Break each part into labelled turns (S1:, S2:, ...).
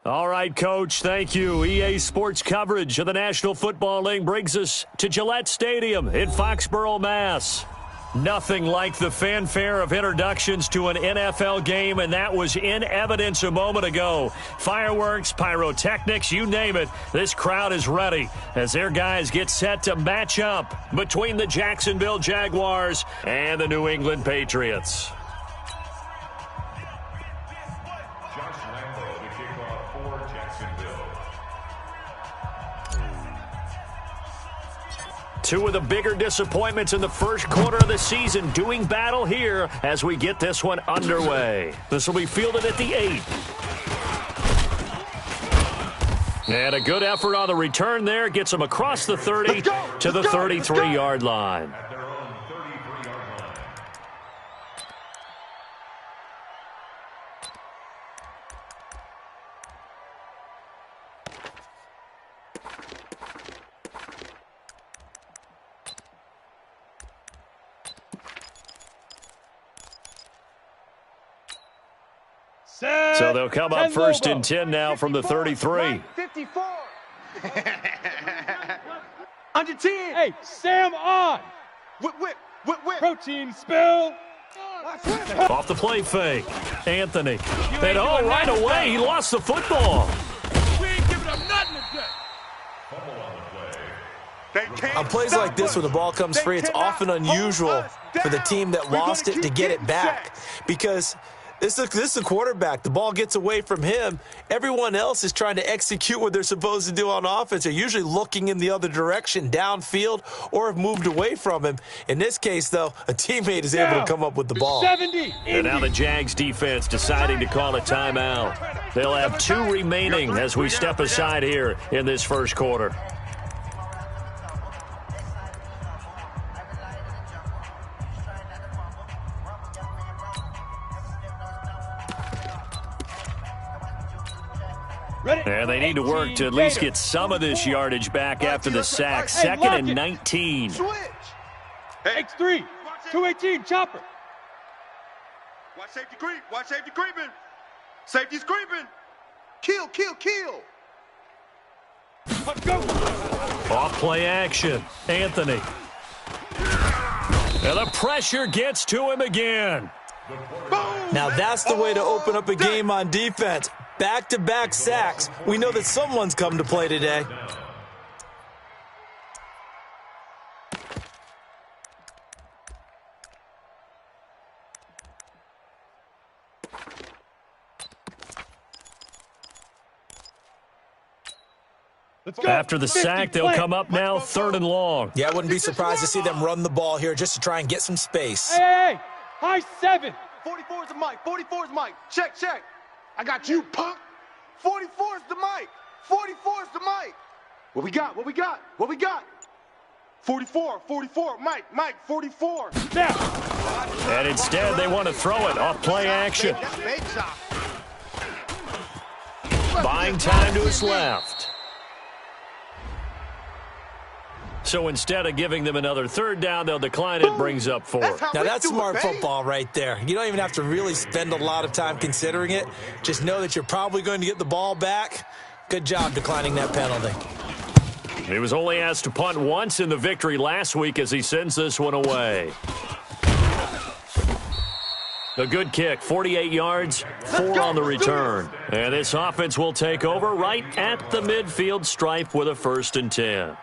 S1: All right, Coach, thank you. EA Sports coverage of the National Football League brings us to Gillette Stadium in Foxborough, Mass. Nothing like the fanfare of introductions to an NFL game, and that was in evidence a moment ago. Fireworks, pyrotechnics, you name it. This crowd is ready as their guys get set to match up between the Jacksonville Jaguars and the New England Patriots. Two of the bigger disappointments in the first quarter of the season doing battle here as we get this one underway. This will be fielded at the 8. And a good effort on the return there gets them across the 30 to the 33-yard line. So they'll come up first and 10 now from the 33.
S2: 54. Under 10. Hey, Sam on. Whip. Protein spill.
S1: Off the play fake. Anthony. And right away, he lost the football.
S2: We ain't giving up nothing today.
S3: On plays like this where the ball comes free, it's often unusual for the team that lost it to get it back because this is a quarterback. The ball gets away from him. Everyone else is trying to execute what they're supposed to do on offense. They're usually looking in the other direction, downfield, or have moved away from him. In this case, though, a teammate is able to come up with the ball.
S2: 70.
S1: And now the Jags defense deciding to call a timeout. They'll have 2 remaining as we step aside here in this first quarter. And they need to work to at least get some of this yardage back after the sack. 2nd and 19.
S2: Switch. X3. 218. Chopper.
S4: Watch safety creep. Watch safety creeping. Safety's creeping. Kill.
S2: Go.
S1: Off play action. Anthony. And the pressure gets to him again.
S4: Boom.
S3: Now that's the way to open up a game on defense. Back-to-back sacks. We know that someone's come to play today.
S2: Let's go.
S1: After the sack, they'll come up now 3rd and long.
S3: Yeah, I wouldn't be surprised to see them run the ball here just to try and get some space.
S2: Hey. High 7.
S4: 44's the mic. 44's mic. Check. I got you, punk. 44's the mic. 44's the mic. What we got? 44. Mike, 44.
S2: Now.
S1: And instead, they want to throw it off play action. Buying time to his left. So instead of giving them another 3rd down, they'll decline it. Brings up 4.
S3: Now that's smart football right there. You don't even have to really spend a lot of time considering it. Just know that you're probably going to get the ball back. Good job declining that penalty.
S1: He was only asked to punt once in the victory last week as he sends this one away. A good kick, 48 yards, 4 on the return. And this offense will take over right at the midfield stripe with a 1st and 10.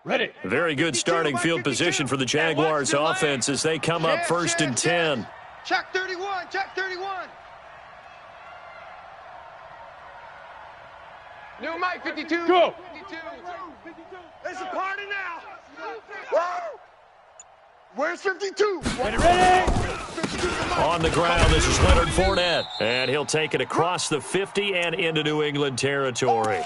S2: Ready.
S1: Very good starting field position for the Jaguars offense as they come up 1st and 10.
S4: Check 31. New Mike, 52.
S2: Go.
S4: 52. It's a party now. Woo! Where's 52?
S2: Ready.
S1: On the ground, this is Leonard Fournette. And he'll take it across the 50 and into New England territory.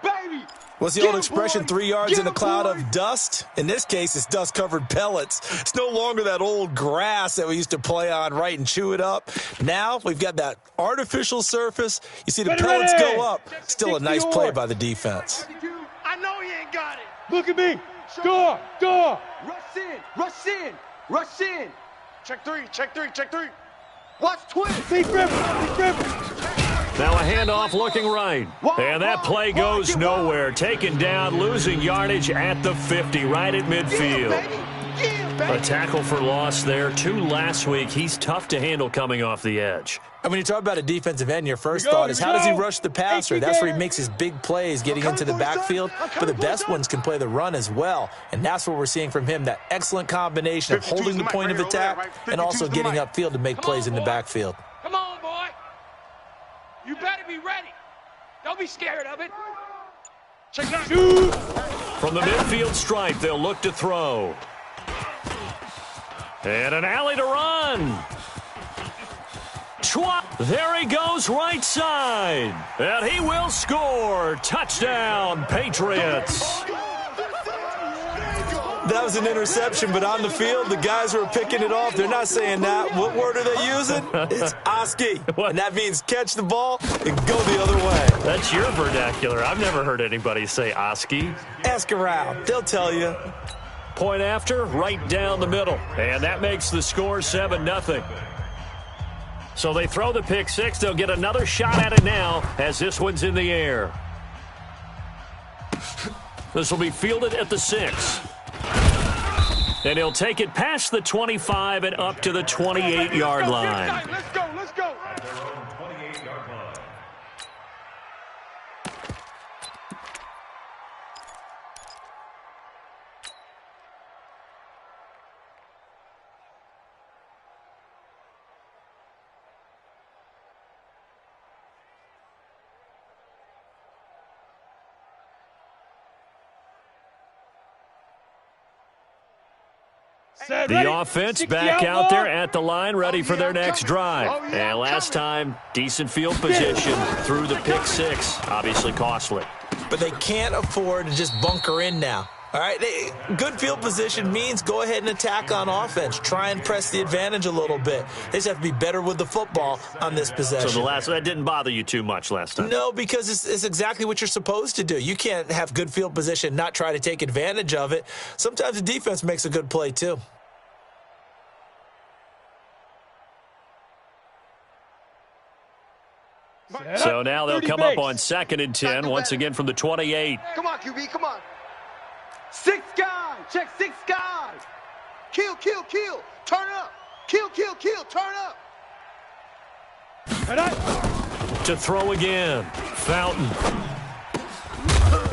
S4: Baby.
S3: What's the old expression, 3 yards in a cloud of dust? In this case, it's dust-covered pellets. It's no longer that old grass that we used to play on, right, and chew it up. Now we've got that artificial surface. You see the pellets go up. Still a nice play by the defense.
S4: I know he ain't got it.
S2: Look at me. Door.
S4: Rush in, rush in, rush in. Check three. Watch twist.
S2: Deep river.
S1: Now a handoff looking right. And that play goes nowhere. Taken down, losing yardage at the 50, right at midfield. A tackle for loss there. 2 last week. He's tough to handle coming off the edge.
S3: And when you talk about a defensive end, your first thought is how does he rush the passer? That's where he makes his big plays, getting into the backfield. But the best ones can play the run as well. And that's what we're seeing from him, that excellent combination of holding the point of attack and also getting upfield to make plays in the backfield.
S5: Come on, boy. You better be ready. Don't be scared of it.
S2: Check that. Shoot.
S1: From the midfield stripe, they'll look to throw. And an alley to run. There he goes, right side. And he will score. Touchdown, Patriots.
S3: That was an interception, but on the field, the guys who are picking it off, they're not saying that. What word are they using? It's Oski. And that means catch the ball and go the other way.
S1: That's your vernacular. I've never heard anybody say Oski.
S3: Ask around. They'll tell you.
S1: Point after, right down the middle. And that makes the score 7-0. So they throw the pick six. They'll get another shot at it now as this one's in the air. This will be fielded at the 6. And he'll take it past the 25 and up to the 28-yard line.
S2: Let's go.
S1: The offense back out there at the line, ready for their next drive. And last time, decent field position through the pick six. Obviously costly.
S3: But they can't afford to just bunker in now. All right, good field position means go ahead and attack on offense. Try and press the advantage a little bit. They just have to be better with the football on this possession.
S1: So that didn't bother you too much last time?
S3: No, because it's exactly what you're supposed to do. You can't have good field position, not try to take advantage of it. Sometimes the defense makes a good play too.
S1: So now they'll come up on 2nd and 10, once again from the 28.
S4: Come on, QB, come on. 6 guys. Check 6 guys. Kill. Turn up. Kill. Turn up.
S1: To throw again. Fountain.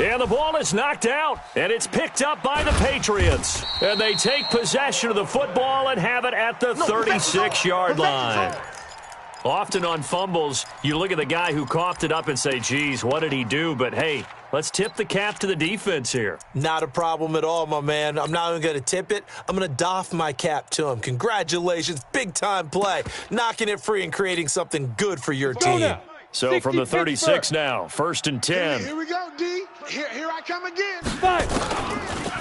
S1: And the ball is knocked out, and it's picked up by the Patriots. And they take possession of the football and have it at the 36-yard line. Often on fumbles, you look at the guy who coughed it up and say, geez, what did he do? But, hey, let's tip the cap to the defense here.
S3: Not a problem at all, my man. I'm not even going to tip it. I'm going to doff my cap to him. Congratulations. Big-time play. Knocking it free and creating something good for your team.
S1: So from the 36 now, 1st and 10.
S4: Here we go, D. Here I come again.
S2: 5.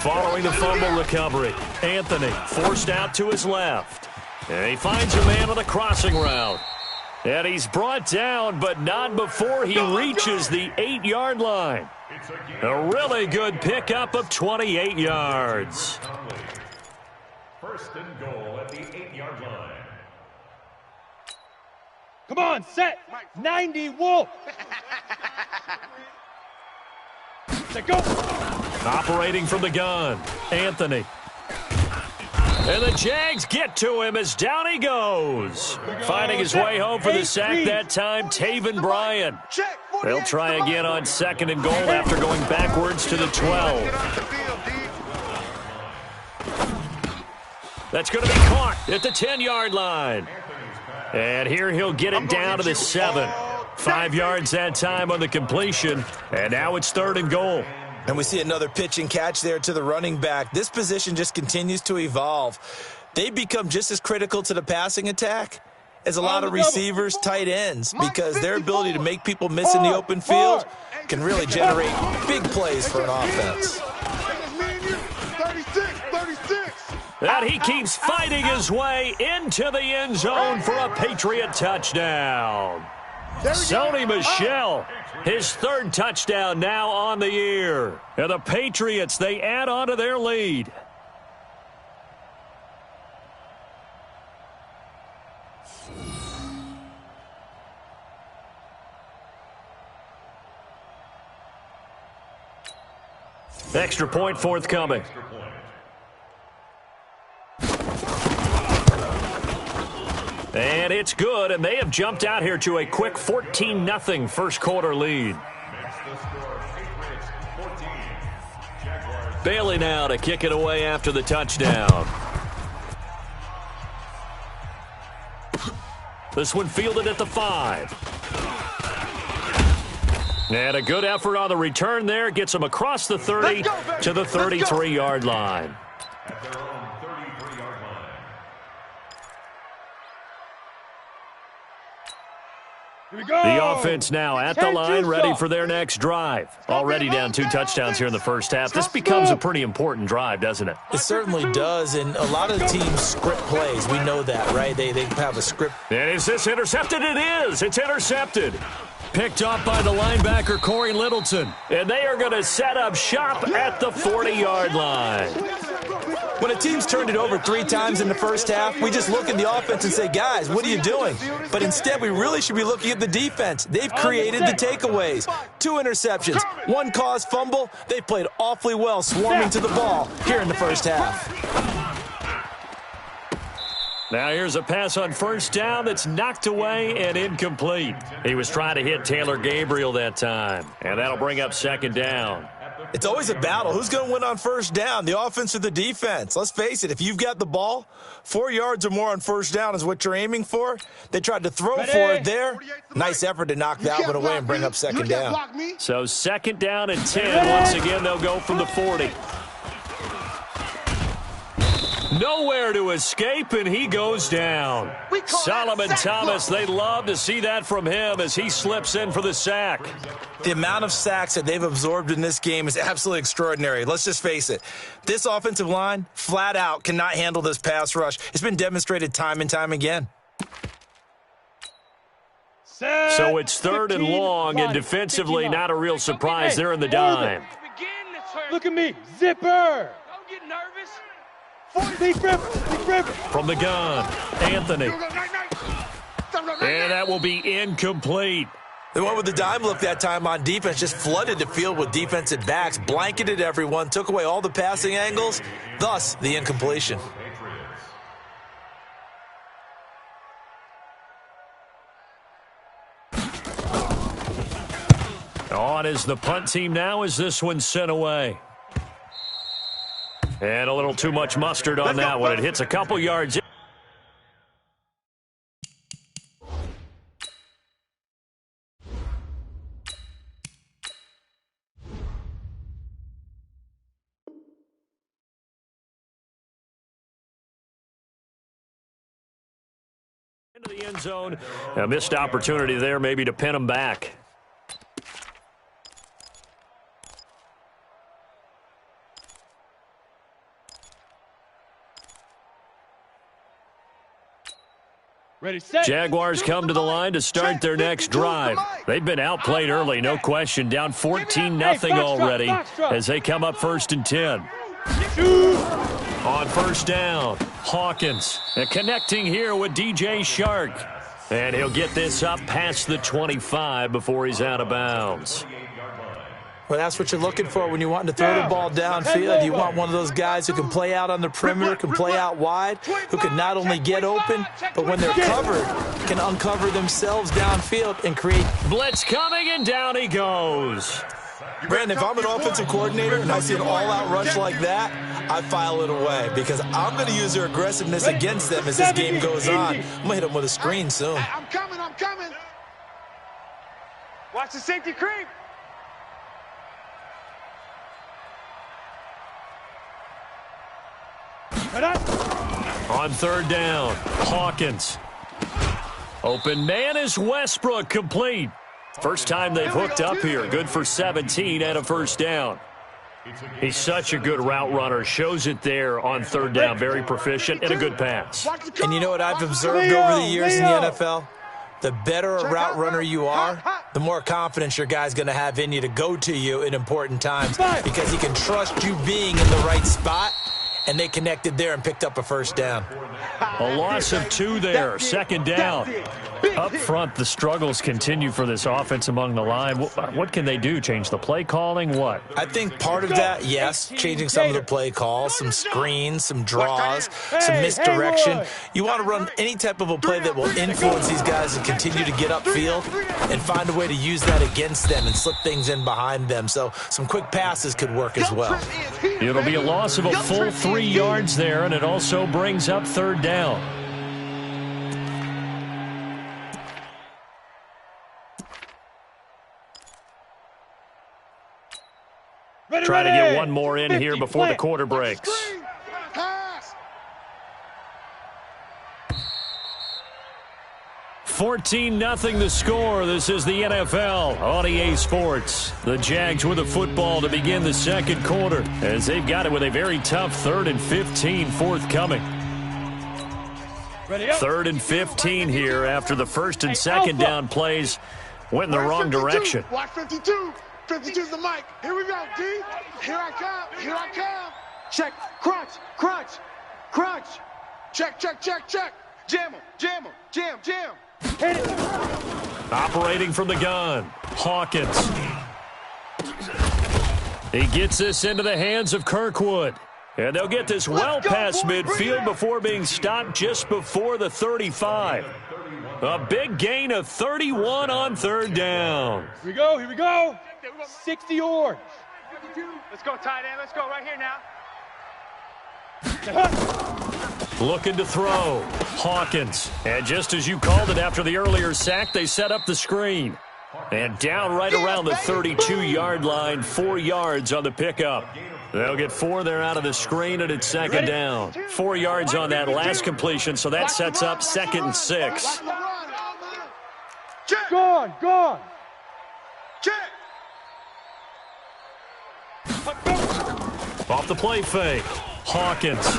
S1: Following the fumble recovery, Anthony forced out to his left. And he finds a man on a crossing route. And he's brought down, but not before he reaches the 8-yard line. A really good pickup of 28 yards.
S6: 1st and goal at the 8-yard line.
S2: Come on, set. 90, Wolf. Set, go.
S1: Operating from the gun, Anthony. And the Jags get to him as down he goes. Finding his way home for the sack that time, Taven Bryan. They'll try again on 2nd and goal after going backwards to the 12. That's going to be caught at the 10-yard line. And here he'll get it down to the 7. 5 yards that time on the completion. And now it's 3rd and goal.
S3: And we see another pitch and catch there to the running back. This position just continues to evolve. They become just as critical to the passing attack is a lot of receivers, tight ends, because their ability to make people miss in the open field can really generate big plays for an offense.
S4: 36.
S1: And he keeps fighting his way into the end zone for a Patriot touchdown. Sony Michel, his third touchdown now on the year. And the Patriots, they add on to their lead. Extra point forthcoming. And it's good, and they have jumped out here to a quick 14-0 first quarter lead. Bailey now to kick it away after the touchdown. This one fielded at the 5. And a good effort on the return there. Gets him across the 30 to the 33-yard line.
S6: At their own 33-yard line.
S2: Here we go.
S1: The offense now at the line, ready for their next drive. Already down 2 touchdowns here in the first half. This becomes a pretty important drive, doesn't it?
S3: It certainly does, and a lot of teams script plays. We know that, right? They have a script.
S1: And is this intercepted? It is. It's intercepted. Picked up by the linebacker, Corey Littleton. And they are going to set up shop at the 40-yard line.
S3: When a team's turned it over 3 times in the first half, we just look at the offense and say, guys, what are you doing? But instead, we really should be looking at the defense. They've created the takeaways. 2 interceptions, 1 caused fumble. They've played awfully well swarming to the ball here in the first half.
S1: Now here's a pass on first down that's knocked away and incomplete. He was trying to hit Taylor Gabriel that time, and that'll bring up second down.
S3: It's always a battle. Who's going to win on first down, the offense or the defense? Let's face it, if you've got the ball, 4 yards or more on first down is what you're aiming for. They tried to throw for it there. Nice effort to knock that one away and bring up second down.
S1: So second down and 10. Once again, they'll go from the 40. Nowhere to escape, and he goes down. Solomon Thomas, they'd love to see that from him as he slips in for the sack.
S3: The amount of sacks that they've absorbed in this game is absolutely extraordinary. Let's just face it. This offensive line, flat out, cannot handle this pass rush. It's been demonstrated time and time again.
S1: So it's third and long, and defensively not a real surprise. They're in the dime.
S2: Look at me. Zipper.
S5: Don't get nervous.
S2: Deep river.
S1: From the gun, Anthony. And that will be incomplete.
S3: The one with the dime look that time on defense just flooded the field with defensive backs, blanketed everyone, took away all the passing angles, thus the incompletion.
S1: On is the punt team now as this one's sent away. And a little too much mustard on that one. It hits a couple yards in. Into the end zone. A missed opportunity there maybe to pin them back.
S2: Ready, set.
S1: Jaguars come to the line to start their next drive. They've been outplayed early, no question. Down 14-0 already as they come up first and 10. On first down, Hawkins connecting here with DJ Shark. And he'll get this up past the 25 before he's out of bounds.
S3: Well, that's what you're looking for when you want to throw the ball downfield. You want one of those guys who can play out on the perimeter, can play out wide, who can not only get open, but when they're covered, can uncover themselves downfield and create.
S1: Blitz coming, and down he goes.
S3: Brandon, if I'm an offensive coordinator and I see an all-out rush like that, I file it away because I'm going to use their aggressiveness against them as this game goes on. I'm going to hit them with a screen soon.
S4: I'm coming.
S5: Watch the safety creep.
S1: On third down, Hawkins. Open man is Westbrook, complete. First time they've hooked up here. Good for 17 and a first down. He's such a good route runner. Shows it there on third down. Very proficient and a good pass.
S3: And you know what I've observed over the years in the NFL? The better a route runner you are, the more confidence your guy's going to have in you to go to you in important times because he can trust you being in the right spot, and they connected there and picked up a first down.
S1: A loss of 2 there, second down. Up front, the struggles continue for this offense among the line. What can they do? Change the play calling? What?
S3: I think part of that, yes, changing some of the play calls, some screens, some draws, some misdirection. You want to run any type of a play that will influence these guys to continue to get upfield and find a way to use that against them and slip things in behind them. So some quick passes could work as well.
S1: It'll be a loss of a full 3 yards there, and it also brings up third down. Try to get one more in here before the quarter breaks. 14-0 the score. This is the NFL on EA Sports. The Jags with the football to begin the second quarter as they've got it with a very tough 3rd and 15 forthcoming. 3rd and 15 here after the first and second down plays went in the wrong direction.
S4: Watch 52. 52's the mic. Here we go, D. Here I come. Here I come. Check. Crunch. Crunch. Crunch. Check, check, check, check. Jam him. Jam him. Jam, jam. Hit it.
S1: Operating from the gun, Hawkins. He gets this into the hands of Kirkwood. And they'll get this well past midfield before being stopped just before the 35. A big gain of 31 on third down.
S2: Here we go. Here we go. 60 orange.
S5: Let's go, tight end. Let's go right here now.
S1: Looking to throw. Hawkins. And just as you called it after the earlier sack, they set up the screen. And down right around the 32-yard line, 4 yards on the pickup. They'll get 4 there out of the screen, and it's second down. 4 yards on that last completion, so that sets up 2nd and 6.
S2: Gone. Gone.
S4: Check.
S1: Off the play fake. Hawkins.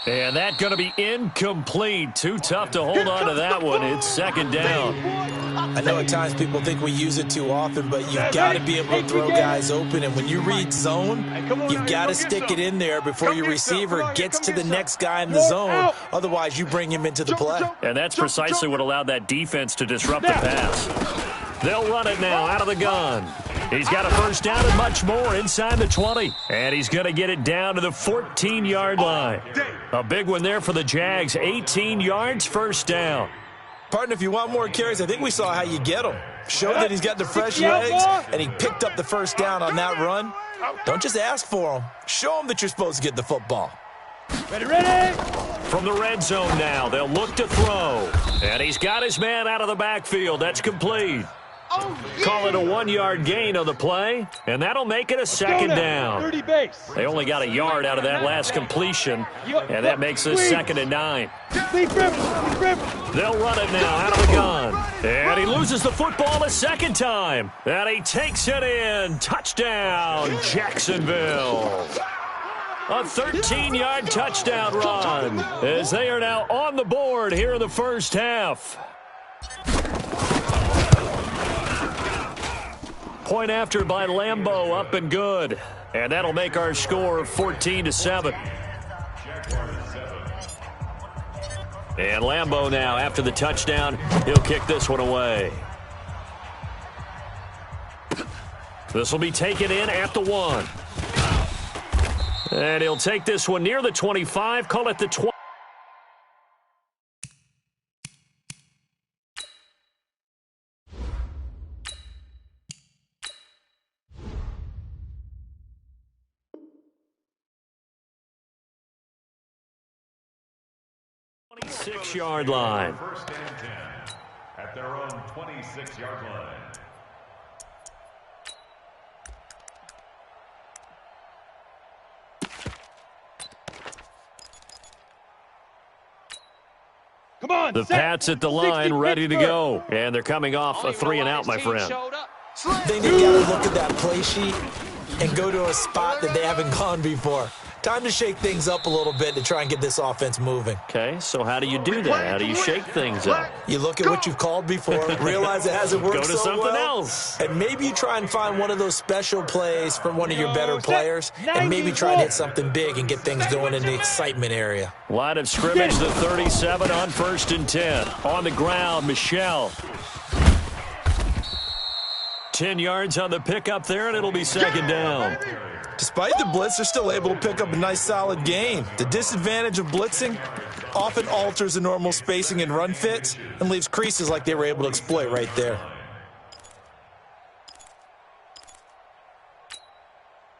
S1: And that's going to be incomplete. Too tough to hold on to that one. It's second down.
S3: I know at times people think we use it too often, but you've got to be able to throw guys open. And when you read zone, you've got to stick it in there before your receiver gets to the next guy in the zone. Otherwise, you bring him into the play.
S1: And that's precisely what allowed that defense to disrupt the pass. They'll run it now out of the gun. He's got a first down and much more inside the 20. And he's going to get it down to the 14-yard line. A big one there for the Jags. 18 yards, first down.
S3: Partner, if you want more carries, I think we saw how you get him. Show that he's got the fresh legs, and he picked up the first down on that run. Don't just ask for him. Show him that you're supposed to get the football.
S2: Ready, ready.
S1: From the red zone now, they'll look to throw. And he's got his man out of the backfield. That's complete. Call it a 1-yard gain on the play, and that'll make it a second down.
S2: 30 base.
S1: They only got a yard out of that last completion, and that makes this 2nd and 9. They'll run it now out of the gun. And he loses the football a second time. And he takes it in. Touchdown, Jacksonville. A 13-yard touchdown run as they are now on the board here in the first half. Point after by Lambeau, up and good. And that'll make our score 14-7. And Lambeau now, after the touchdown, he'll kick this one away. This will be taken in at the 1. And he'll take this one near the 25, call it the 20. Six-yard line.
S6: First and 10 at their own 26-yard line.
S2: Come on,
S1: The Pats at the line, ready to go. And they're coming off a 3-and-out, my friend.
S3: They got to look at that play sheet and go to a spot that they haven't gone before. Time to shake things up a little bit to try and get this offense moving.
S1: Okay, so how do you do that? How do you shake things up?
S3: You look at what you've called before, realize it hasn't worked
S1: Go to
S3: so
S1: something
S3: well,
S1: else.
S3: and maybe you try and find one of those special plays from one of your better players, and maybe try and hit something big and get things going in the excitement area.
S1: Line of scrimmage, the 37 on 1st and 10. On the ground, Michelle. 10 yards on the pickup there, and it'll be 2nd down.
S3: Despite the blitz, they're still able to pick up a nice, solid gain. The disadvantage of blitzing often alters the normal spacing and run fits and leaves creases like they were able to exploit right there.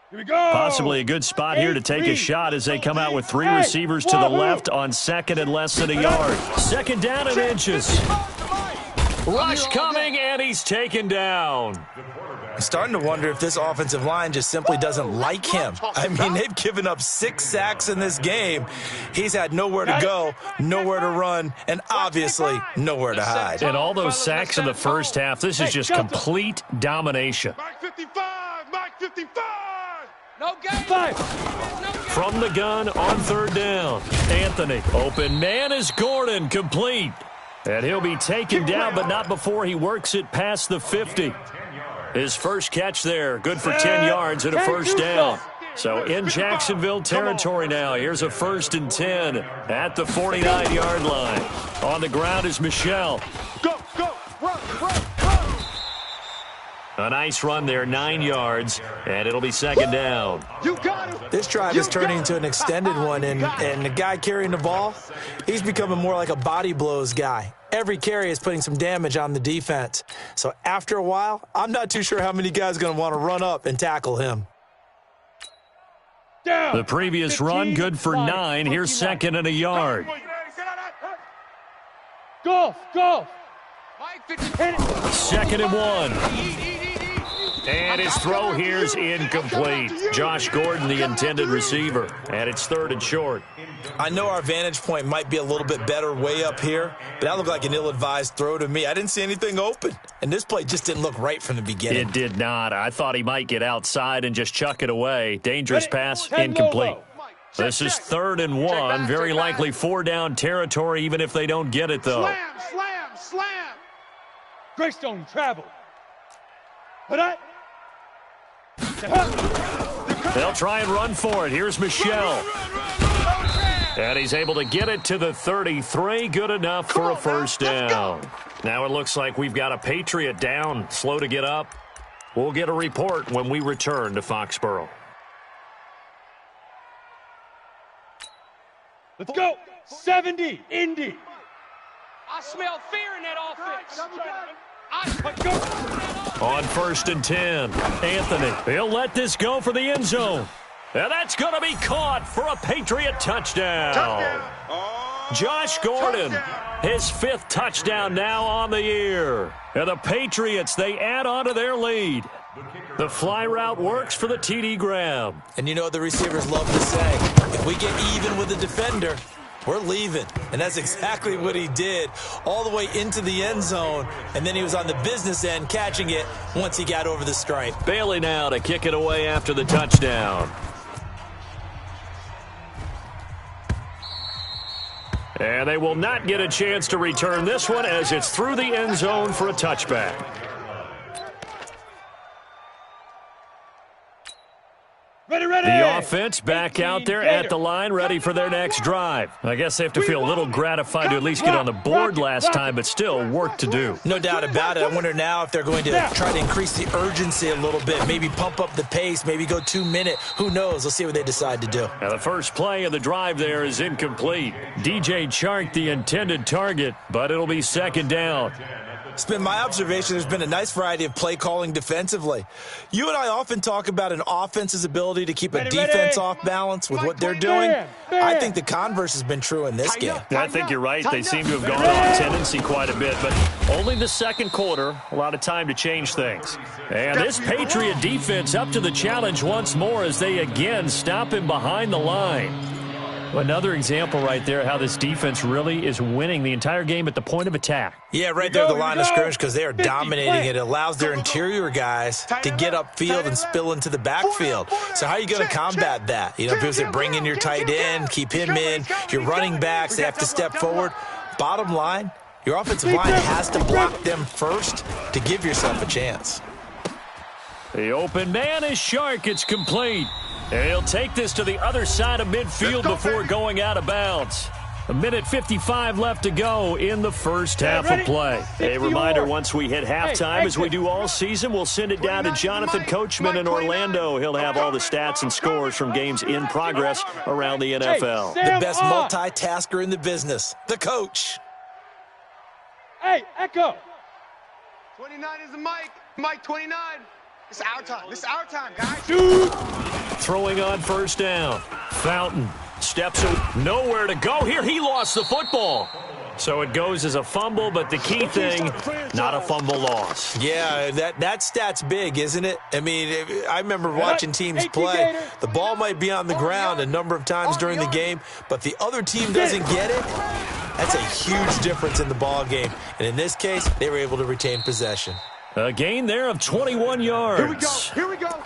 S2: Here we go.
S1: Possibly a good spot here to take a shot as they come out with 3 receivers to the left on 2nd and less than a yard. 2nd down and inches. Rush coming, and he's taken down.
S3: I'm starting to wonder if this offensive line just simply doesn't like him. I mean, they've given up 6 sacks in this game. He's had nowhere to go, nowhere to run, and obviously nowhere to hide.
S1: And all those sacks in the first half, this is just complete domination.
S4: Mike 55, Mike 55.
S5: No game.
S2: 5.
S1: From the gun on 3rd down. Anthony, open man is Gordon, complete. And he'll be taken down, but not before he works it past the 50. His first catch there, good for 10 yards and a 1st down. So in Jacksonville territory now. Here's a 1st and 10 at the 49-yard line. On the ground is Michelle.
S4: Go, go, run, run, run.
S1: A nice run there, 9 yards, and it'll be 2nd down.
S4: You got it.
S3: This drive is turning into an extended one, and the guy carrying the ball, he's becoming more like a body blows guy. Every carry is putting some damage on the defense. So after a while, I'm not too sure how many guys are going to want to run up and tackle him.
S2: Down.
S1: The previous run, good for 9. Here's 2nd and a yard.
S2: Golf, golf.
S5: Mike 50.
S1: 2nd and 1. And his throw here's incomplete. Josh Gordon, the intended receiver. And it's 3rd and short.
S3: I know our vantage point might be a little bit better way up here, but that looked like an ill-advised throw to me. I didn't see anything open, and this play just didn't look right from the beginning.
S1: It did not. I thought he might get outside and just chuck it away. Dangerous pass, incomplete. This is 3rd and 1. Very likely 4-down territory, even if they don't get it, though.
S4: Slam, slam, slam.
S2: Greystone travel. Put it.
S1: They'll try and run for it. Here's Michelle. And he's able to get it to the 33. Good enough for a 1st down. Now it looks like we've got a Patriot down, slow to get up. We'll get a report when we return to Foxborough.
S2: Let's go. 70, Indy.
S5: I smell fear in that offense.
S1: On 1st and 10, Anthony. He'll let this go for the end zone. And that's going to be caught for a Patriot touchdown. Josh Gordon, his 5th touchdown now on the year. And the Patriots, they add on to their lead. The fly route works for the TD grab.
S3: And you know what the receivers love to say? If we get even with the defender, we're leaving. And that's exactly what he did, all the way into the end zone. And then he was on the business end catching it once he got over the stripe.
S1: Bailey now to kick it away after the touchdown. And they will not get a chance to return this one as it's through the end zone for a touchback.
S2: Ready, ready.
S1: The offense back out there at the line, ready for their next drive. I guess they have to feel a little gratified to at least get on the board last time, but still work to do.
S3: No doubt about it. I wonder now if they're going to try to increase the urgency a little bit, maybe pump up the pace, maybe go 2 minute. Who knows? Let's see what they decide to do.
S1: Now the first play of the drive there is incomplete. DJ Chark, the intended target, but it'll be 2nd down.
S3: It's been my observation there's been a nice variety of play calling defensively. You and I often talk about an offense's ability to keep a defense off balance with what they're doing. I think the converse has been true in this game.
S1: I think you're right. They seem to have gone off tendency quite a bit, but only the 2nd quarter, a lot of time to change things. And this Patriot defense up to the challenge once more as they again stop him behind the line. Another example right there how this defense really is winning the entire game at the point of attack.
S3: Yeah, right there at the line of scrimmage because they are dominating it. It allows their interior guys to get upfield and spill into the backfield. So how are you going to combat that? You know, because they bring in your tight end, keep him in. Your running backs, they have to step forward. Bottom line, your offensive line has to block them first to give yourself a chance.
S1: The open man is Shark. It's complete. And he'll take this to the other side of midfield before going out of bounds. 1:55 left to go in the first half of play. A reminder, once we hit halftime, as we do all season, we'll send it down to Jonathan Coachman in Orlando. He'll have all the stats and scores from games in progress around the NFL.
S3: The best multitasker in the business, the coach.
S2: Hey, Echo.
S4: 29 is the mic. Mike 29. It's our time. This is our time, guys.
S1: Throwing on first down. Fountain steps nowhere to go here. He lost the football. So it goes as a fumble, but the key thing, not a fumble loss.
S3: Yeah, that stat's big, isn't it? I mean, I remember watching teams play. The ball might be on the ground a number of times during the game, but the other team doesn't get it. That's a huge difference in the ball game. And in this case, they were able to retain possession.
S1: A gain there of 21 yards.
S4: Here we go. Here we go.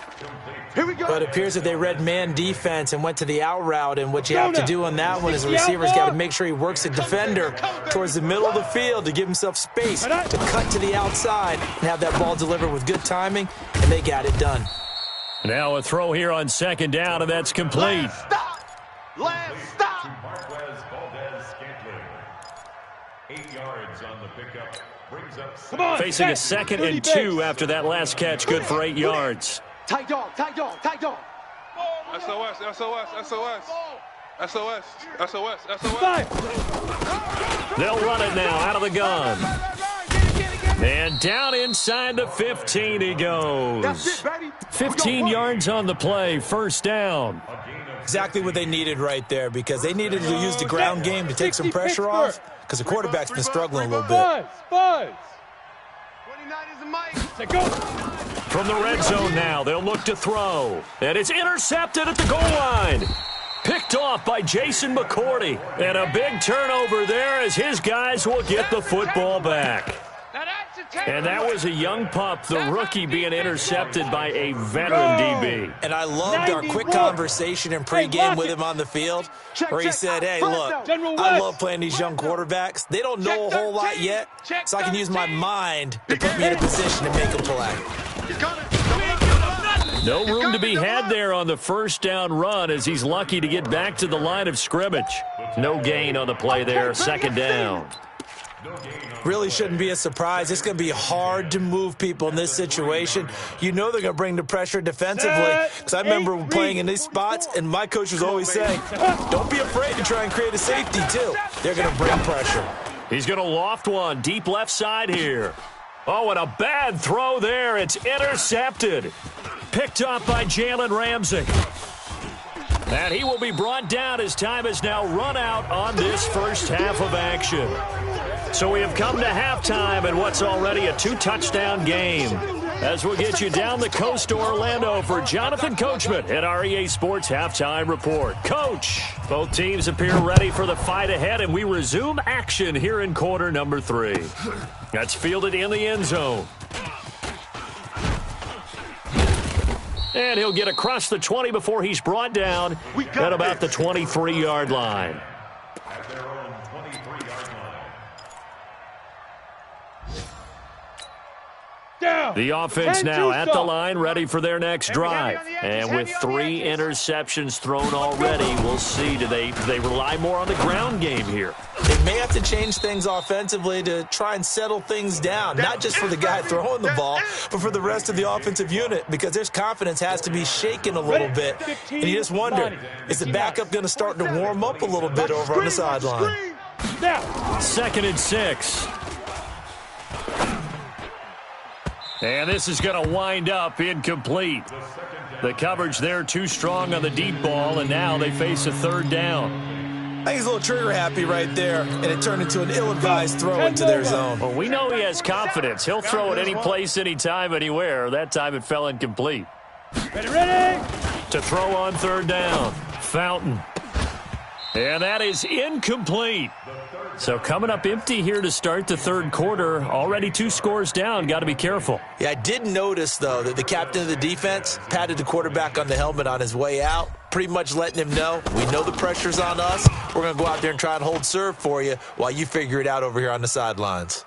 S4: Here we go.
S3: But it appears that they read man defense and went to the out route, and what you have to do on that one is the receiver's got to make sure he works the defender towards the middle of the field to give himself space to cut to the outside and have that ball delivered with good timing, and they got it done.
S1: Now a throw here on second down, and that's complete.
S4: Last stop. Last stop.
S6: Marquez Valdez-Scantling. 8 yards on the pickup. Brings up
S2: Come on,
S1: Facing a
S2: Jack.
S1: 2nd and 2 after that last catch, good for 8 yards.
S4: Tight dog, tight dog, tight dog.
S5: SOS, SOS, SOS. SOS, SOS, SOS.
S2: Five.
S1: They'll run it now out of the gun. And down inside the 15 he goes.
S4: That's it, baby.
S1: 15 yards on the play, first down.
S3: Exactly what they needed right there, because they needed to use the ground game to take some pressure off, because the quarterback's been struggling a little bit.
S2: Buzz.
S4: 29 is the mic.
S2: Say go.
S1: From the red zone now, they'll look to throw. And it's intercepted at the goal line. Picked off by Jason McCourty. And a big turnover there as his guys will get the football back. And that was a young pup, the rookie, being intercepted by a veteran DB.
S3: And I loved our quick conversation in pregame with him on the field, where he said, hey, look, I love playing these young quarterbacks. They don't know a whole lot yet, so I can use my mind to put me in a position to make a play.
S1: No room to be had there on the first down run as he's lucky to get back to the line of scrimmage. No gain on the play there, second down.
S3: Really shouldn't be a surprise. It's going to be hard to move people in this situation. You know they're going to bring the pressure defensively, because I remember playing in these spots, and my coach was always saying, don't be afraid to try and create a safety, too. They're going to bring pressure.
S1: He's going to loft one deep left side here. Oh, and a bad throw there. It's intercepted. Picked up by Jalen Ramsey. And he will be brought down as time has now run out on this first half of action. So we have come to halftime in what's already a 2-touchdown game. As we'll get you down the coast to Orlando for Jonathan Coachman at our EA Sports Halftime Report. Coach, both teams appear ready for the fight ahead, and we resume action here in quarter number 3. That's fielded in the end zone. And he'll get across the 20 before he's brought down at about the 23-yard line.
S6: at their own 23-yard line.
S2: Down.
S1: The offense now at the line, ready for their next drive. And with 3 interceptions thrown already, we'll see. Do they rely more on the ground game here?
S3: They may have to change things offensively to try and settle things down, not just for the guy throwing the ball, but for the rest of the offensive unit, because their confidence has to be shaken a little bit. And you just wonder, is the backup going to start to warm up a little bit over on the sideline?
S2: Now.
S1: 2nd and 6. And this is going to wind up incomplete. The coverage there too strong on the deep ball, and now they face a 3rd down.
S3: I think he's a little trigger happy right there, and it turned into an ill-advised throw into their zone.
S1: Well, we know he has confidence. He'll throw it any place, anytime, anywhere. That time it fell incomplete.
S2: Ready.
S1: To throw on 3rd down. Fountain. And that is incomplete. So coming up empty here to start the third quarter. Already 2 scores down. Got to be careful.
S3: Yeah, I did notice, though, that the captain of the defense patted the quarterback on the helmet on his way out, pretty much letting him know, we know the pressure's on us. We're going to go out there and try and hold serve for you while you figure it out over here on the sidelines.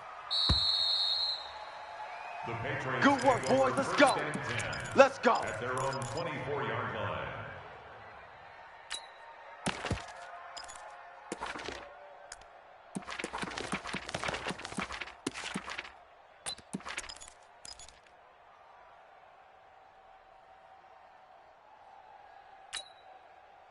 S4: Good work, boys. Let's go. Let's go.
S6: At their own 24-yard line.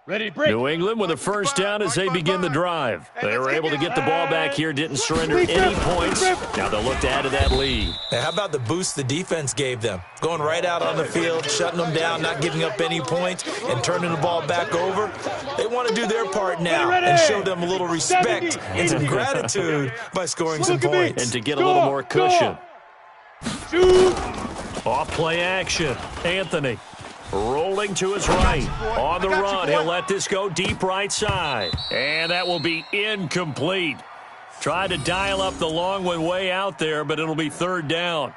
S2: Ready to break.
S1: New England with a first down as they begin the drive. They were able to get the ball back here, didn't surrender any points. Now they'll look to add to that lead.
S3: Now, how about the boost the defense gave them? Going right out on the field, shutting them down, not giving up any points, and turning the ball back over. They want to do their part now and show them a little respect and some gratitude by scoring some points.
S1: And to get a little more cushion. Off play action. Anthony. Rolling to his right. On the run, he'll let this go deep right side. And that will be incomplete. Tried to dial up the long one way out there, but it'll be third down.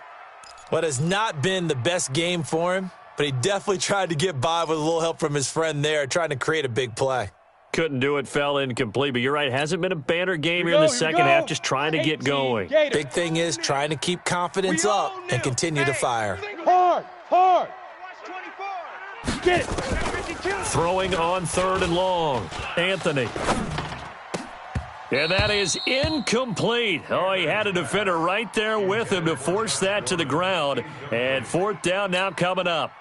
S3: What has not been the best game for him, but he definitely tried to get by with a little help from his friend there, trying to create a big play.
S1: Couldn't do it, fell incomplete. But you're right, hasn't been a banner game here in the second half, just trying to get going.
S3: Big thing is trying to keep confidence up and continue to fire.
S2: Hard, hard. Get it.
S1: Throwing on third and long. Anthony. And that is incomplete. Oh, he had a defender right there with him to force that to the ground. And fourth down now coming up.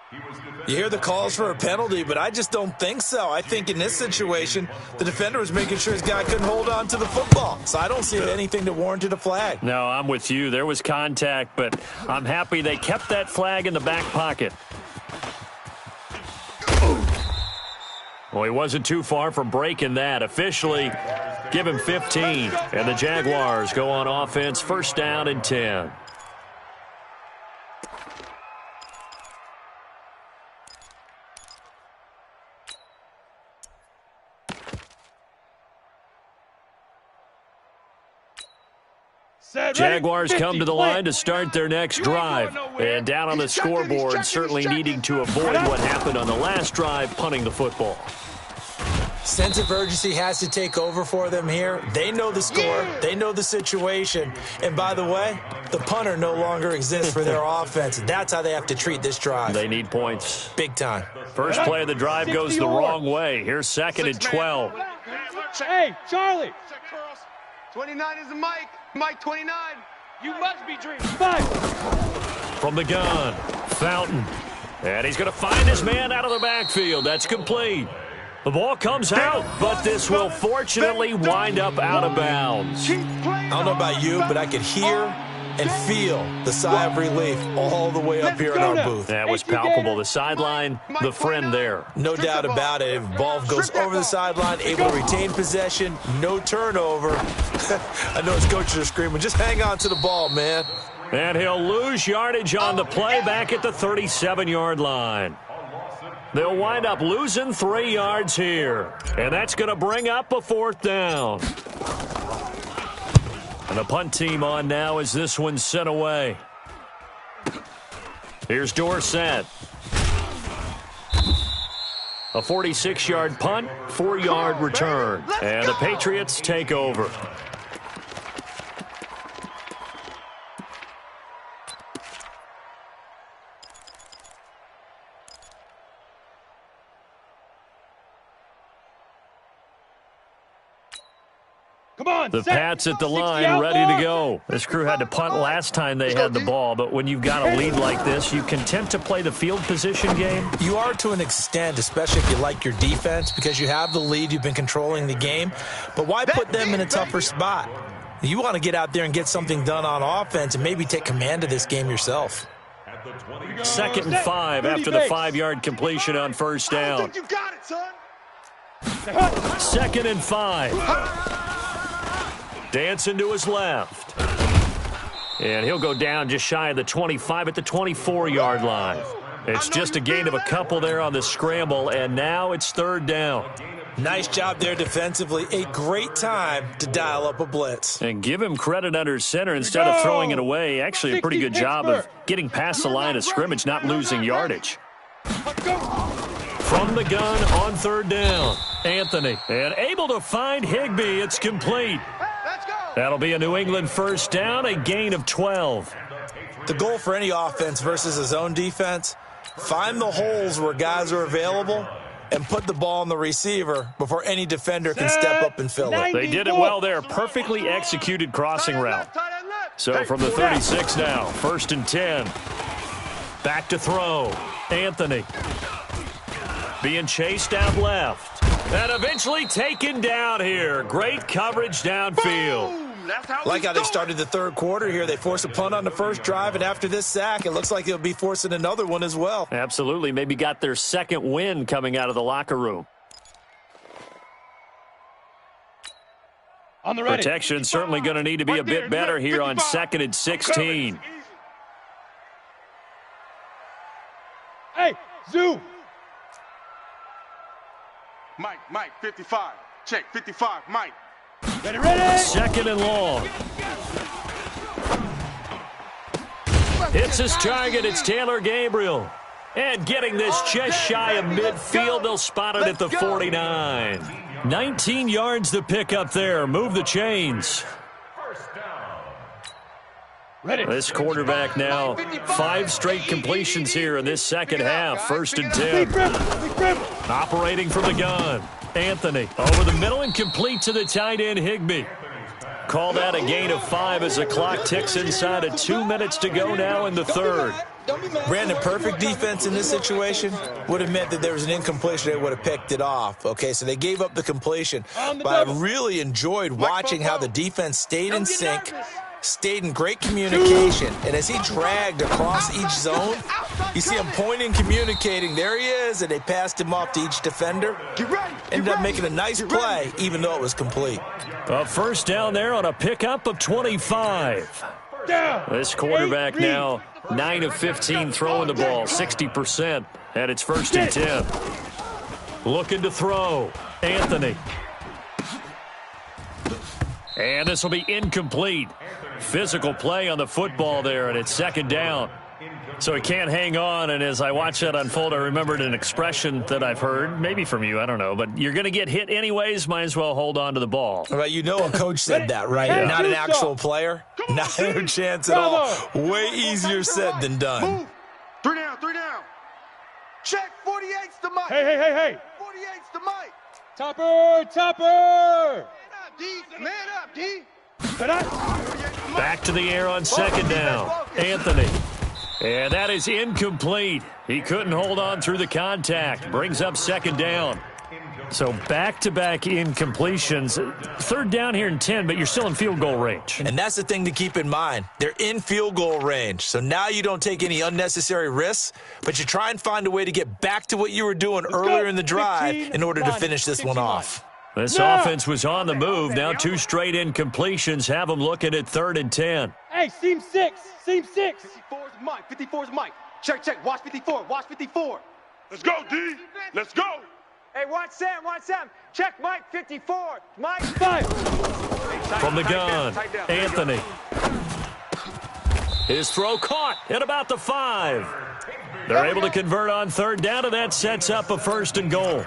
S3: You hear the calls for a penalty, but I just don't think so. I think in this situation, the defender was making sure his guy couldn't hold on to the football. So I don't see anything that warranted a flag.
S1: No, I'm with you. There was contact, but I'm happy they kept that flag in the back pocket. Well, he wasn't too far from breaking that. Officially, give him 15. And the Jaguars go on offense, first down and 10. Jaguars come to the line to start their next drive. And down on the scoreboard, certainly needing to avoid what happened on the last drive, punting the football.
S3: Sense of urgency has to take over for them here. They know the score. They know the situation. And by the way, the punter no longer exists for their offense. That's how they have to treat this drive.
S1: They need points.
S3: Big time.
S1: First play of the drive goes the wrong way. Here's second and 12.
S2: Hey, Charlie.
S4: 29 is the Mike. Mike 29.
S5: You must be dreaming.
S2: 5.
S1: From the gun, Fountain. And he's going to find his man out of the backfield. That's complete. The ball comes out, but this will fortunately wind up out of bounds.
S3: I don't know about you, but I could hear and feel the sigh of relief all the way up here in our booth.
S1: That was palpable. The sideline, the friend there.
S3: No doubt about it. If the ball goes over the sideline, able to retain possession, no turnover. I know his coaches are screaming, just hang on to the ball, man.
S1: And he'll lose yardage on the play back at the 37-yard line. They'll wind up losing 3 yards here. And that's going to bring up a fourth down. And the punt team on now as this one's sent away. Here's Dorsett. A 46-yard punt, 4-yard return. And the Patriots take over. The Pats at the line, ready to go. This crew had to punt last time they had the ball, but when you've got a lead like this, you content to play the field position game?
S3: You are to an extent, especially if you like your defense, because you have the lead, you've been controlling the game. But why put them in a tougher spot? You want to get out there and get something done on offense and maybe take command of this game yourself.
S1: 2nd and 5 after the 5-yard completion on first down.
S4: You got it, son.
S1: 2nd and 5. Dancing to his left. And he'll go down just shy of the 25 at the 24-yard line. It's just a gain of a couple there on the scramble, and now it's third down.
S3: Nice job there defensively. A great time to dial up a blitz.
S1: And give him credit under center instead of throwing it away. Actually, a pretty good job of getting past the line of scrimmage, not losing yardage. From the gun on third down, Anthony. And able to find Higbee. It's complete. That'll be a New England first down, a gain of 12.
S3: The goal for any offense versus a zone defense, find the holes where guys are available and put the ball on the receiver before any defender can step up and fill it.
S1: They did it well there. Perfectly executed crossing route. So from the 36 now, 1st and 10. Back to throw. Anthony. Being chased out left. And eventually taken down here. Great coverage downfield.
S3: Like how they started the third quarter here. They forced a punt on the first drive, and after this sack, it looks like they'll be forcing another one as well.
S1: Absolutely. Maybe got their second win coming out of the locker room.
S2: On the ready.
S1: Protection certainly going to need to be a bit better here on 2nd and 16.
S2: Hey, zoom.
S4: Mike, 55. Check, 55, Mike.
S2: Ready, ready.
S1: 2nd and long. Hits his target. It's Taylor Gabriel. And getting this just shy of midfield, they'll spot it at the 49. 19 yards to pick up there. Move the chains.
S2: Ready.
S1: This quarterback now, 5 straight completions here in this second half. 1st and 10. Operating from the gun. Anthony over the middle and complete to the tight end Higbee. Call that a gain of 5 as the clock ticks inside of 2 minutes to go now in the third.
S3: Brandon, perfect defense in this situation would have meant that there was an incompletion. They would have picked it off. Okay, so they gave up the completion. But I really enjoyed watching how the defense stayed in sync, stayed in great communication, and as he dragged across each zone, you see him pointing, communicating. There he is, and they passed him off to each defender. Ended up making a nice play, even though it was complete.
S1: A first down there on a pickup of 25. This quarterback now 9 of 15 throwing the ball, 60%, and it's 1st and 10. Looking to throw, Anthony. And this will be incomplete. Physical play on the football there, and it's 2nd down. So he can't hang on, and as I watch that unfold, I remembered an expression that I've heard, maybe from you, I don't know, but you're going to get hit anyways, might as well hold on to the ball.
S3: Right, you know a coach said that, right? Not an actual player. Not a chance at all. Way easier said than done.
S4: Move. 3 down. Check, 48's the mic.
S2: Hey.
S4: 48's the mic.
S2: Topper.
S4: Man up, D.
S1: Back to the air on 2nd down. Anthony. And that is incomplete. He couldn't hold on through the contact. Brings up 2nd down. So back-to-back incompletions. 3rd down here in 10, but you're still in field goal range.
S3: And that's the thing to keep in mind. They're in field goal range. So now you don't take any unnecessary risks, but you try and find a way to get back to what you were doing earlier in the drive in order to finish this one off.
S1: This offense was on the move. Now 2 straight incompletions have them looking at 3rd and 10.
S2: Hey, seam 6.
S4: 54's Mike. Check. Watch 54. Let's go, D. Let's go.
S5: Hey, watch Sam. Check Mike, 54. Mike.
S2: 5.
S1: From the gun, Anthony. His throw caught at about the 5. They're able to convert on 3rd down, and that sets up a 1st and goal.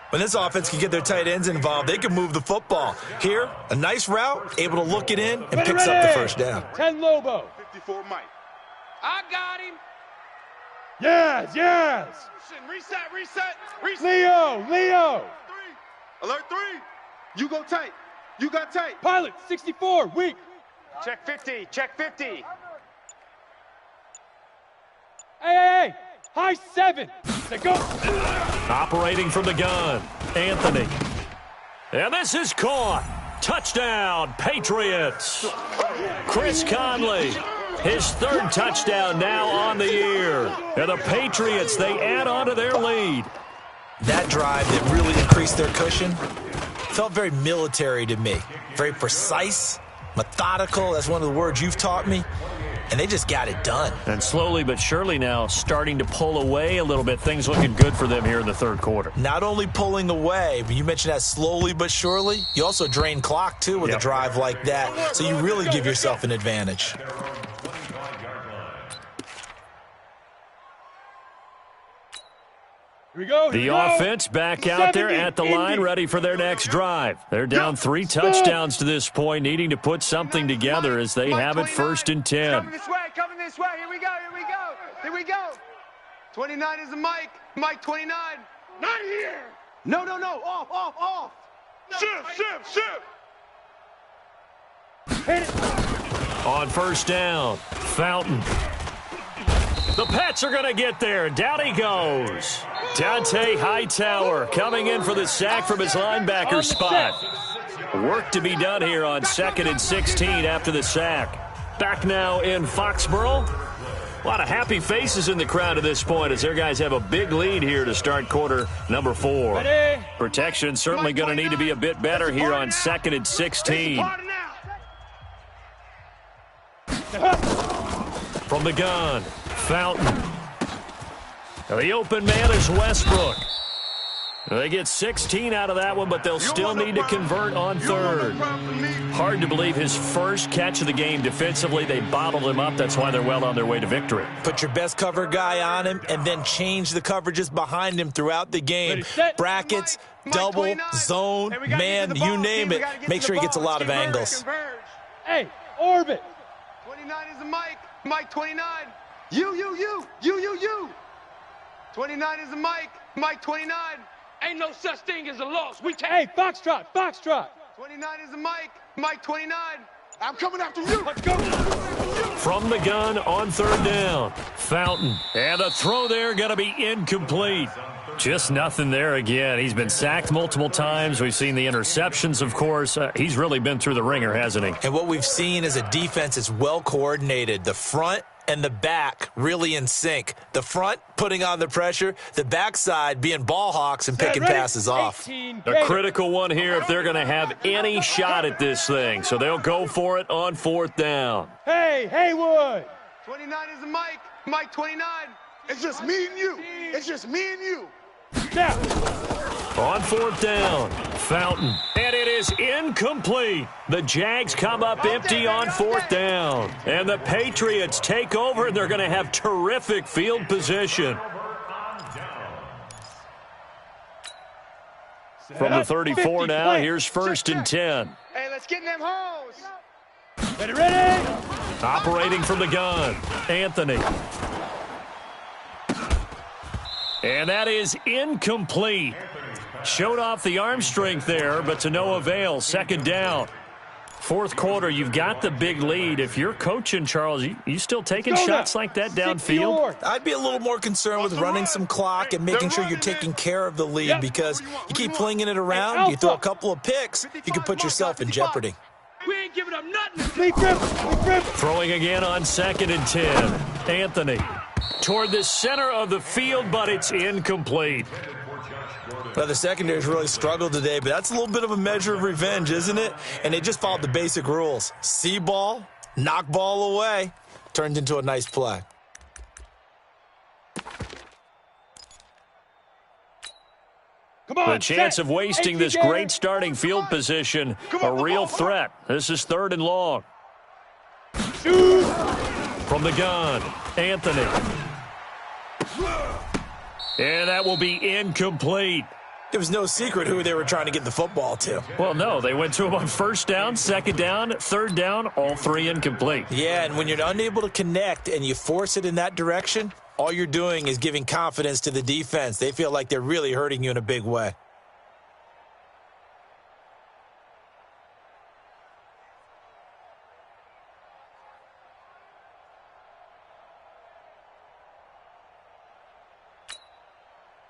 S3: When this offense can get their tight ends involved, they can move the football. Here, a nice route, able to look it in, and picks up the 1st down.
S2: 10 Lobo.
S4: 54 Mike.
S5: I got him.
S2: Yes.
S4: Reset.
S2: Leo.
S4: 3. Alert 3. You go tight. You got tight.
S2: Pilot, 64, weak.
S5: Check 50.
S2: Hey. High 7. Say go.
S1: Operating from the gun, Anthony. And this is caught. Touchdown, Patriots. Chris Conley, his 3rd touchdown now on the year. And the Patriots, they add on to their lead.
S3: That drive that really increased their cushion felt very military to me. Very precise, methodical. That's one of the words you've taught me. and they just got it done.
S1: And slowly but surely now starting to pull away a little bit. Things looking good for them here in the third quarter.
S3: Not only pulling away, but you mentioned that slowly but surely. You also drain clock, too, with a drive like that. So you really give yourself an advantage.
S2: Here we go.
S1: The offense back out there at the line, ready for their next drive. They're down 3 touchdowns to this point, needing to put something together as they have it 1st and 10.
S4: Coming this way. Here we go. 29 is the Mike. Mike 29. Not here. No. Off. Shift.
S2: Hit it.
S1: On 1st down, Fountain. The Pats are going to get there. Down he goes. Dante Hightower coming in for the sack from his linebacker spot. Work to be done here on 2nd and 16 after the sack. Back now in Foxborough. A lot of happy faces in the crowd at this point as their guys have a big lead here to start quarter number 4.
S2: Ready?
S1: Protection certainly going to need to be a bit better here on 2nd and 16. From the gun, Fountain. The open man is Westbrook. They get 16 out of that one, but they'll still need to convert on 3rd. Hard to believe his first catch of the game defensively. They bottled him up. That's why they're well on their way to victory.
S3: Put your best cover guy on him and then change the coverages behind him throughout the game. Brackets, double, zone, man, you name it. Make sure he gets a lot of angles.
S2: Hey, orbit.
S4: 29 is the Mike. Mike 29. You. 29 is the Mike. Mike 29.
S5: Ain't no such thing as a loss. We can't.
S2: Hey, Foxtrot.
S4: 29 is the Mike. Mike 29. I'm coming after you.
S2: Let's go.
S1: From the gun on 3rd down, Fountain. And the throw there going to be incomplete. Just nothing there again. He's been sacked multiple times. We've seen the interceptions, of course. He's really been through the ringer, hasn't he?
S3: And what we've seen is a defense that's well coordinated. The front and the back really in sync. The front putting on the pressure, the backside being ball hawks and picking passes off.
S1: A critical one here if they're going to have any shot at this thing. So they'll go for it on 4th down.
S2: Hey, Haywood.
S4: 29 is the Mike. Mike 29. It's just me and you.
S2: Now.
S1: On 4th down, Fountain. And it is incomplete. The Jags come up empty on 4th down. And the Patriots take over, and they're going to have terrific field position. From the 34 now, here's 1st and 10.
S4: Hey, let's get in them holes.
S2: Ready?
S1: Operating from the gun, Anthony. And that is incomplete. Showed off the arm strength there, but to no avail. 2nd down. 4th quarter, you've got the big lead. If you're coaching, Charles, you still taking shots like that downfield?
S3: I'd be a little more concerned with running some clock and making sure you're taking care of the lead because you keep flinging it around, you throw a couple of picks, you can put yourself in jeopardy.
S5: We ain't giving up nothing.
S1: Throwing again on 2nd and 10. Anthony toward the center of the field, but it's incomplete.
S3: Well, the secondary's really struggled today, but that's a little bit of a measure of revenge, isn't it? And they just followed the basic rules. See ball, knock ball away, turned into a nice play.
S2: Come on,
S1: the chance of wasting this great starting field position, a real threat. This is 3rd and long.
S2: Shoot.
S1: From the gun, Anthony. And that will be incomplete.
S3: It was no secret who they were trying to get the football to.
S1: Well, no, they went to him on 1st down, 2nd down, 3rd down, all 3 incomplete.
S3: Yeah, and when you're unable to connect and you force it in that direction, all you're doing is giving confidence to the defense. They feel like they're really hurting you in a big way.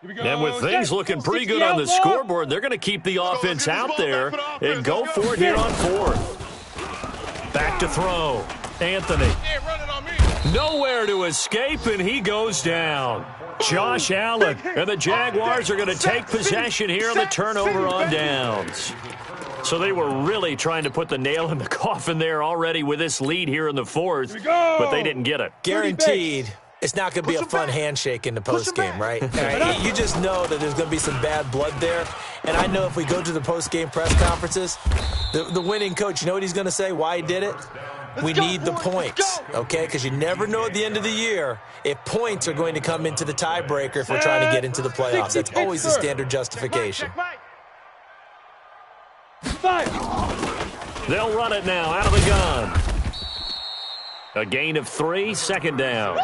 S1: And with things looking pretty good on the scoreboard, they're going to keep the offense out there and go for it here on 4th. Back to throw. Anthony. Nowhere to escape, and he goes down. Josh Allen. And the Jaguars are going to take possession here on the turnover on downs. So they were really trying to put the nail in the coffin there already with this lead here in the fourth, but they didn't get it.
S3: Guaranteed. It's not going to be a fun handshake in the postgame, right? You just know that there's going to be some bad blood there. And I know if we go to the postgame press conferences, the winning coach, you know what he's going to say, why he did it? We need the points, okay? Because you never know at the end of the year if points are going to come into the tiebreaker if we're trying to get into the playoffs. That's always the standard justification.
S1: They'll run it now out of the gun. A gain of 3, second down.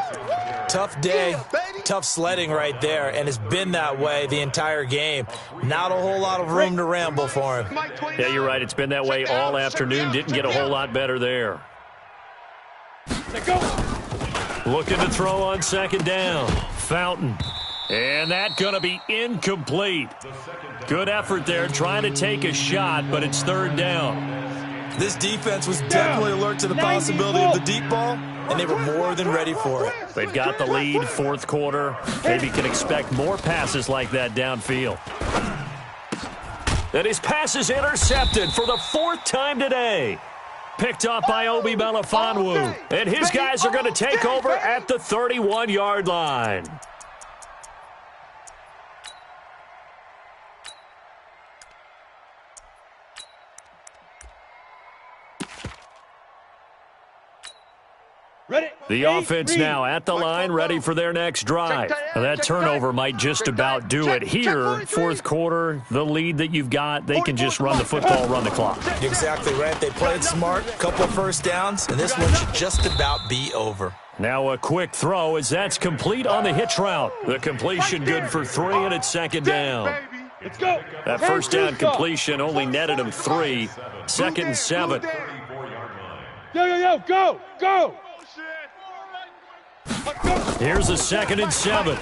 S3: Tough day, tough sledding right there, and it's been that way the entire game. Not a whole lot of room to ramble for him.
S1: Yeah, you're right. It's been that way all afternoon. Didn't get a whole lot better there. Looking to throw on second down. Fountain. And that's going to be incomplete. Good effort there trying to take a shot, but it's third down.
S3: This defense was definitely alert to the possibility of the deep ball, and they were more than ready for it.
S1: They've got the lead, fourth quarter. Maybe can expect more passes like that downfield. And his pass is intercepted for the fourth time today. Picked up by Obi Melifonwu. And his guys are going to take over at the 31-yard line. The offense now at the line, ready for their next drive. That turnover might just about do it. Here, fourth quarter, the lead that you've got, they can just run the football, run the clock.
S3: Exactly right. They played smart, couple of first downs, and this one should just about be over.
S1: Now a quick throw as that's complete on the hitch route. The completion good for 3, and it's second down.
S2: Let's go.
S1: That first down completion only netted him 3. Second and 7.
S2: Yo, go, go.
S1: Here's a second and 7.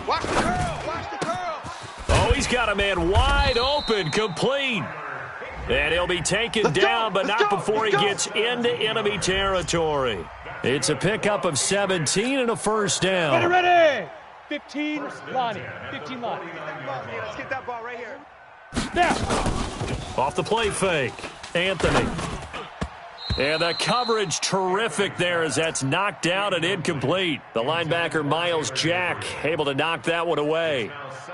S4: Watch the curl.
S1: Oh, he's got a man wide open, complete. And he'll be taken down, but not before he gets into enemy territory. It's a pickup of 17 and a first down.
S2: Ready. 15, Lonnie. 15, Lonnie.
S4: Let's get that ball right here.
S2: Now.
S1: Off the play fake, Anthony. And the coverage terrific there as that's knocked down and incomplete. The linebacker, Miles Jack, able to knock that one away.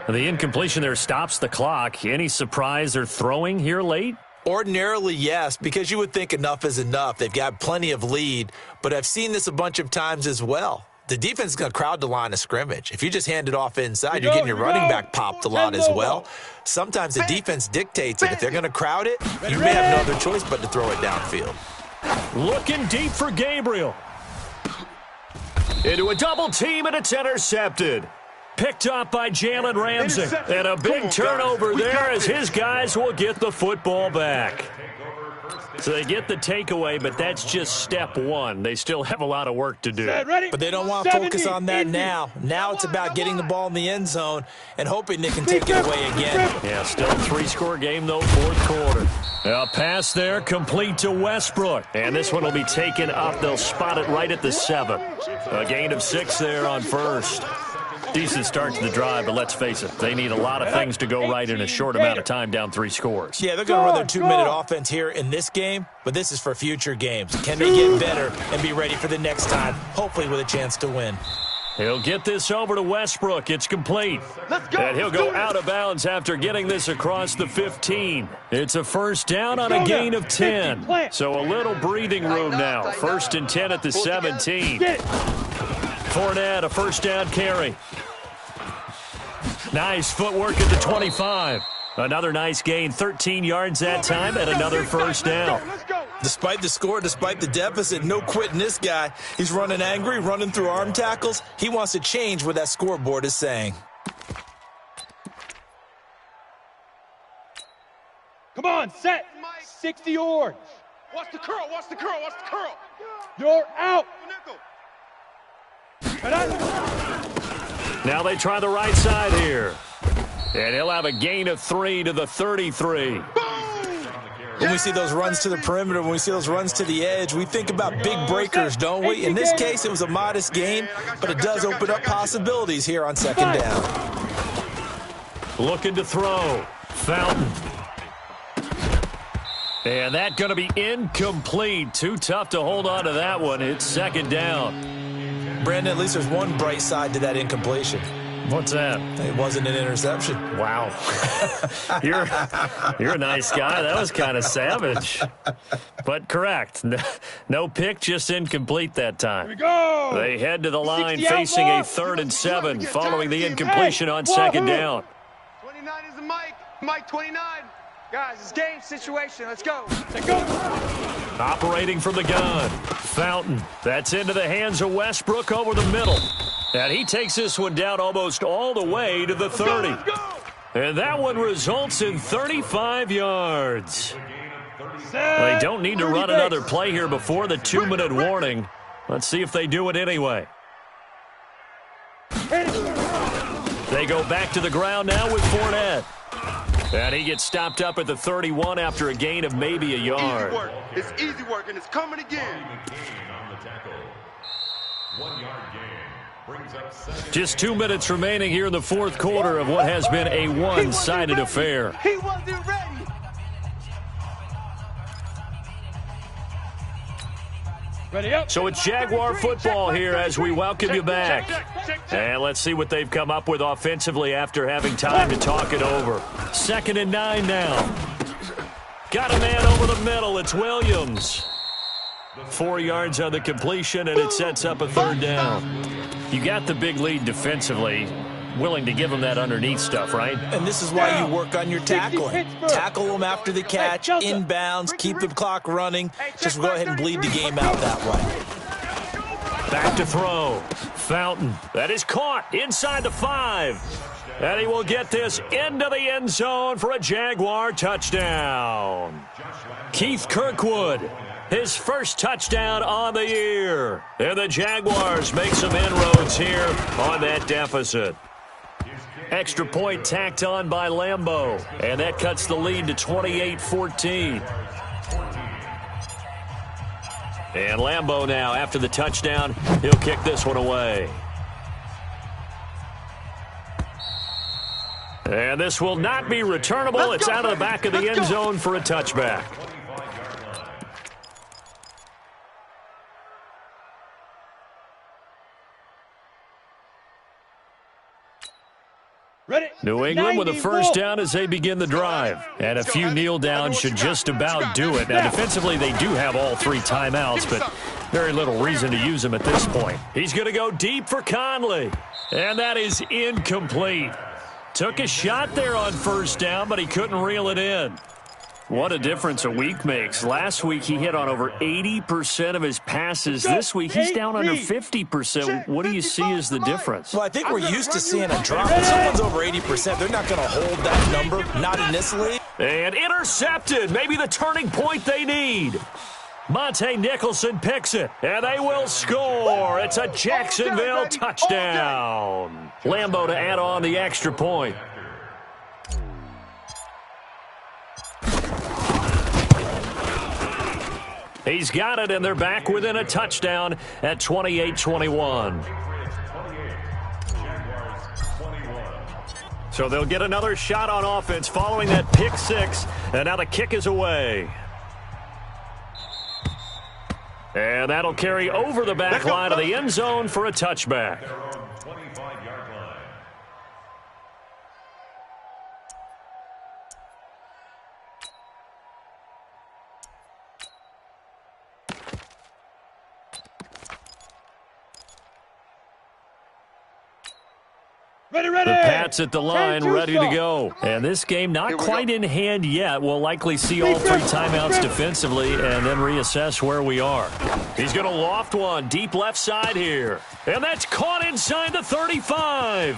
S1: And the incompletion there stops the clock. Any surprise they're throwing here late?
S3: Ordinarily, yes, because you would think enough is enough. They've got plenty of lead, but I've seen this a bunch of times as well. The defense is going to crowd the line of scrimmage. If you just hand it off inside, you're getting your running back popped a lot as well. Sometimes the defense dictates it. If they're going to crowd it, you may have no other choice but to throw it downfield.
S1: Looking deep for Gabriel. Into a double team, and it's intercepted. Picked up by Jalen Ramsey. And a big turnover there as his guys will get the football back. So they get the takeaway, but that's just step one. They still have a lot of work to do.
S3: But they don't want to focus on that now. Now it's about getting the ball in the end zone and hoping they can take it away again.
S1: Yeah, still a 3-score game, though, fourth quarter. A pass there, complete to Westbrook. And this one will be taken up. They'll spot it right at the 7. A gain of 6 there on first. Decent start to the drive, but let's face it, they need a lot of things to go right in a short amount of time down 3 scores.
S3: Yeah, they're going to run their 2-minute offense here in this game, but this is for future games. Can they get better and be ready for the next time, hopefully with a chance to win?
S1: He'll get this over to Westbrook. It's complete. And he'll go out of bounds after getting this across the 15. It's a first down on a gain of 10. So a little breathing room now. First and 10 at the 17. Fournette, a first down carry. Nice footwork at the 25. Another nice gain, 13 yards that time, and another first down.
S3: Despite the score, despite the deficit, no quitting this guy. He's running angry, running through arm tackles. He wants to change what that scoreboard is saying.
S2: Come on, set. 60 orange.
S4: Watch the curl.
S2: You're out.
S1: Now they try the right side here. And he'll have a gain of 3 to the 33.
S3: When we see those runs to the perimeter, when we see those runs to the edge, we think about big breakers, don't we? In this case, it was a modest gain, but it does open up possibilities here on second down.
S1: Looking to throw. Fountain. And that's going to be incomplete. Too tough to hold on to that one. It's second down.
S3: Brandon, at least there's one bright side to that incompletion.
S1: What's that?
S3: It wasn't an interception.
S1: Wow. You're a nice guy. That was kind of savage. But correct. No pick, just incomplete that time.
S2: Here we go.
S1: They head to the line facing a 3rd and 7 following the incompletion on second down.
S4: 29 is the Mike. Mike 29. Guys, it's game situation. Let's go.
S2: Let's go.
S1: Operating from the gun. Fountain. That's into the hands of Westbrook over the middle. And he takes this one down almost all the way to the 30. And that one results in 35 yards. They don't need to run another play here before the 2-minute warning. Let's see if they do it anyway. They go back to the ground now with Fournette. And he gets stopped up at the 31 after a gain of maybe a yard.
S4: Easy work. It's easy work, and it's coming again.
S6: 1 yard gain.
S1: Just 2 minutes remaining here in the fourth quarter of what has been a one-sided affair.
S4: He wasn't ready.
S2: Ready up.
S1: So it's Jaguar football here as we welcome you back. And let's see what they've come up with offensively after having time to talk it over. 2nd and 9 now. Got a man over the middle. It's Williams. 4 yards on the completion, and it sets up a 3rd down. You got the big lead defensively. Willing to give them that underneath stuff, right?
S3: And this is why you work on your tackling. Tackle them after the catch, inbounds, keep the clock running. Just go ahead and bleed the game out that way.
S1: Back to throw. Fountain. That is caught inside the 5. And he will get this into the end zone for a Jaguar touchdown. Keith Kirkwood. His first touchdown on the year. And the Jaguars make some inroads here on that deficit. Extra point tacked on by Lambeau. And that cuts the lead to 28-14. And Lambeau now, after the touchdown, he'll kick this one away. And this will not be returnable. It's out of the back of the end zone for a touchback. New England with a first down as they begin the drive. And a few kneel downs should just about do it. Now, defensively, they do have all 3 timeouts, but very little reason to use them at this point. He's going to go deep for Conley. And that is incomplete. Took a shot there on first down, but he couldn't reel it in. What a difference a week makes. Last week, he hit on over 80% of his passes. This week, he's down under 50%. What do you see as the difference?
S3: Well, I think we're used to seeing a drop. If someone's over 80%, they're not going to hold that number, not in this league.
S1: And intercepted. Maybe the turning point they need. Monte Nicholson picks it, and they will score. It's a Jacksonville touchdown. Lambeau to add on the extra point. He's got it, and they're back within a touchdown at 28-21. So they'll get another shot on offense following that pick 6, and now the kick is away. And that'll carry over the back line of the end zone for a touchback. The Pats at the line, ready to go. And this game not quite in hand yet. We'll likely see all 3 timeouts defensively and then reassess where we are. He's going to loft one deep left side here. And that's caught inside the 35.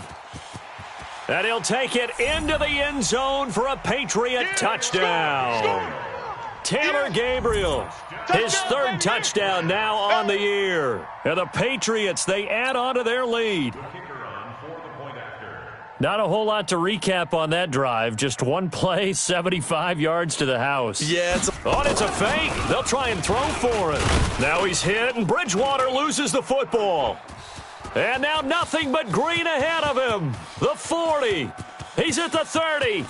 S1: And he'll take it into the end zone for a Patriot touchdown. Taylor Gabriel, his 3rd touchdown now on the year. And the Patriots, they add on to their lead. Not a whole lot to recap on that drive. Just one play, 75 yards to the house.
S3: Yeah,
S1: it's a fake. They'll try and throw for it. Now he's hit, and Bridgewater loses the football. And now nothing but green ahead of him. The 40. He's at the 30.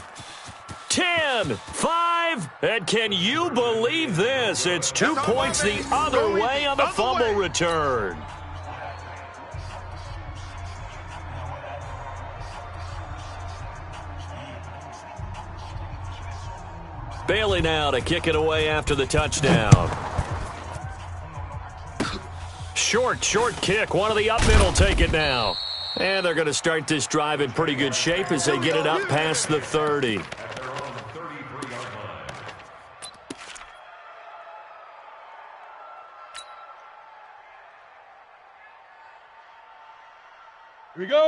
S1: 10, 5, and can you believe this? It's 2 points the other way on the fumble return. Bailey now to kick it away after the touchdown. Short kick. One of the up middle take it now. And they're going to start this drive in pretty good shape as they get it up past the 30.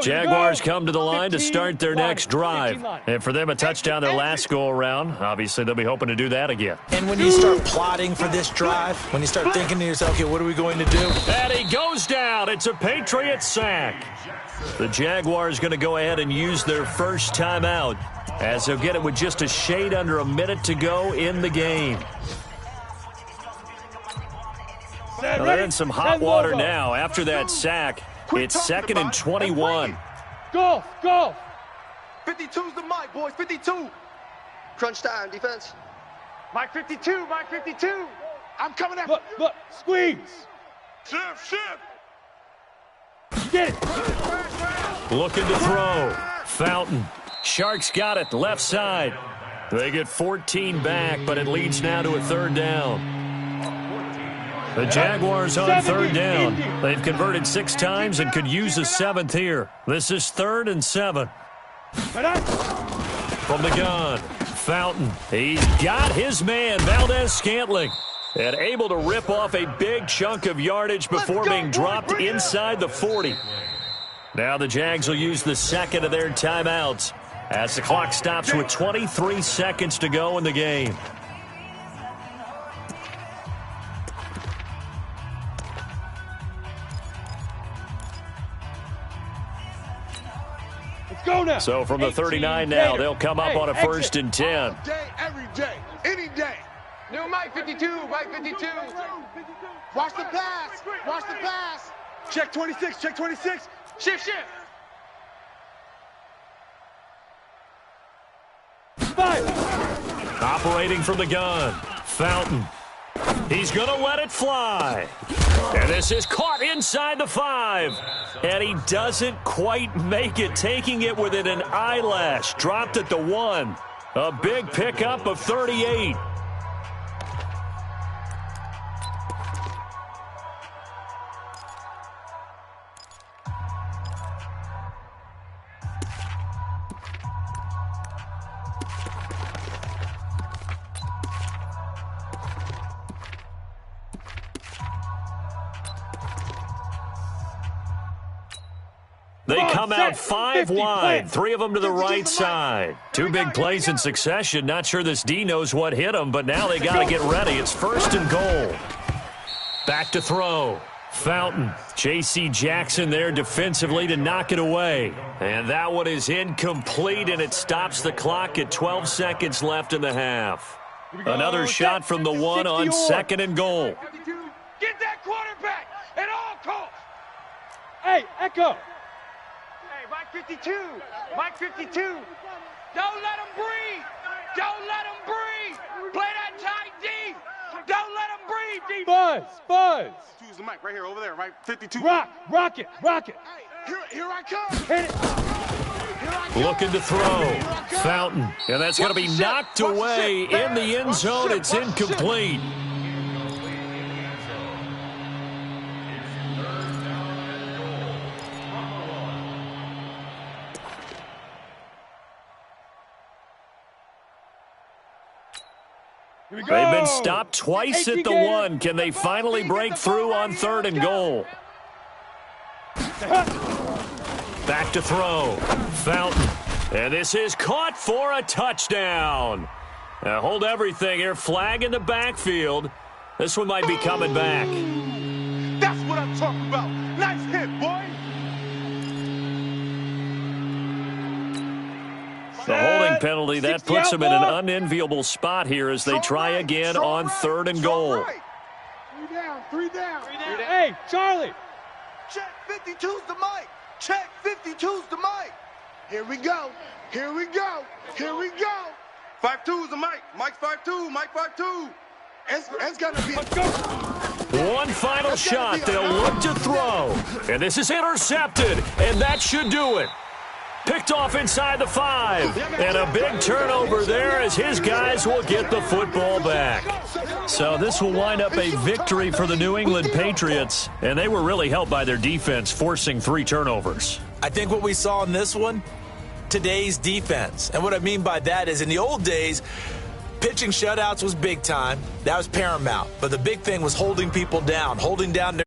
S1: Jaguars come to the line to start their next drive. And for them, a touchdown their last go-around. Obviously, they'll be hoping to do that again.
S3: And when you start plotting for this drive, when you start thinking to yourself, okay, what are we going to do?
S1: And he goes down. It's a Patriot sack. The Jaguars going to go ahead and use their first timeout as they'll get it with just a shade under a minute to go in the game. Well, they're in some hot water now after that sack. It's 2nd and 21.
S2: Golf.
S4: 52's the mic, boys. 52. Crunch time, defense.
S5: Mike 52, Mike 52.
S4: I'm coming after.
S2: Look, squeeze.
S4: Shift.
S2: Get it.
S1: Looking to throw. Fountain. Sharks got it, left side. They get 14 back, but it leads now to a 3rd down. The Jaguars on 3rd down. They've converted 6 times and could use a 7th here. This is 3rd and 7. From the gun, Fountain. He's got his man, Valdez-Scantling. And able to rip off a big chunk of yardage before being dropped inside the 40. Now the Jags will use the 2nd of their timeouts as the clock stops with 23 seconds to go in the game.
S2: Go now.
S1: So from the 39 now, they'll come up on a 1st and 10.
S4: All day, every day, any day.
S5: New Mike 52, Mike 52.
S4: Watch the pass. Check 26.
S5: Shift.
S2: Five.
S1: Operating from the gun, Fountain. He's going to let it fly. And this is caught inside the 5. And he doesn't quite make it, taking it within an eyelash. Dropped at the 1. A big pickup of 38. They come out 5 wide, 3 of them to the right side. 2 big plays in succession. Not sure this D knows what hit him, but now they got to get ready. It's 1st and goal. Back to throw. Fountain. J.C. Jackson there defensively to knock it away. And that one is incomplete, and it stops the clock at 12 seconds left in the half. Another shot from the 1 on 2nd and goal.
S5: Get that quarterback at all costs.
S2: Hey, Echo.
S5: Hey, Mike 52, Mike 52. Don't let him breathe. Don't let him breathe. Play that tight D. Don't let him breathe, D.
S2: Buzz.
S4: Choose the mic right here, over there, right? 52.
S2: Rock it.
S4: Hey, here I come.
S2: Hit it.
S1: Looking to throw. Fountain. And that's going to be knocked away in the end zone. It's incomplete. They've been stopped twice at the 1. Can they finally break through on 3rd and goal? Back to throw. Fountain. And this is caught for a touchdown. Now hold everything here. Flag in the backfield. This one might be coming back.
S4: That's what I'm talking about. Nice hit, boy.
S1: The holding penalty, that puts them in an unenviable spot here as they try again on 3rd and goal.
S4: 3 down.
S2: Hey, Charlie.
S4: Check 52's the mic. Check 52's the mic. Here we go. 5-2 is the Mike. Mike's 5-2. Mike 5-2. It's got to be.
S2: Let's go.
S1: One final shot they'll look to throw. And this is intercepted, and that should do it. Picked off inside the 5. And a big turnover there as his guys will get the football back. So this will wind up a victory for the New England Patriots. And they were really helped by their defense, forcing 3 turnovers.
S3: I think what we saw in this one, today's defense. And what I mean by that is in the old days, pitching shutouts was big time. That was paramount. But the big thing was holding people down, holding down their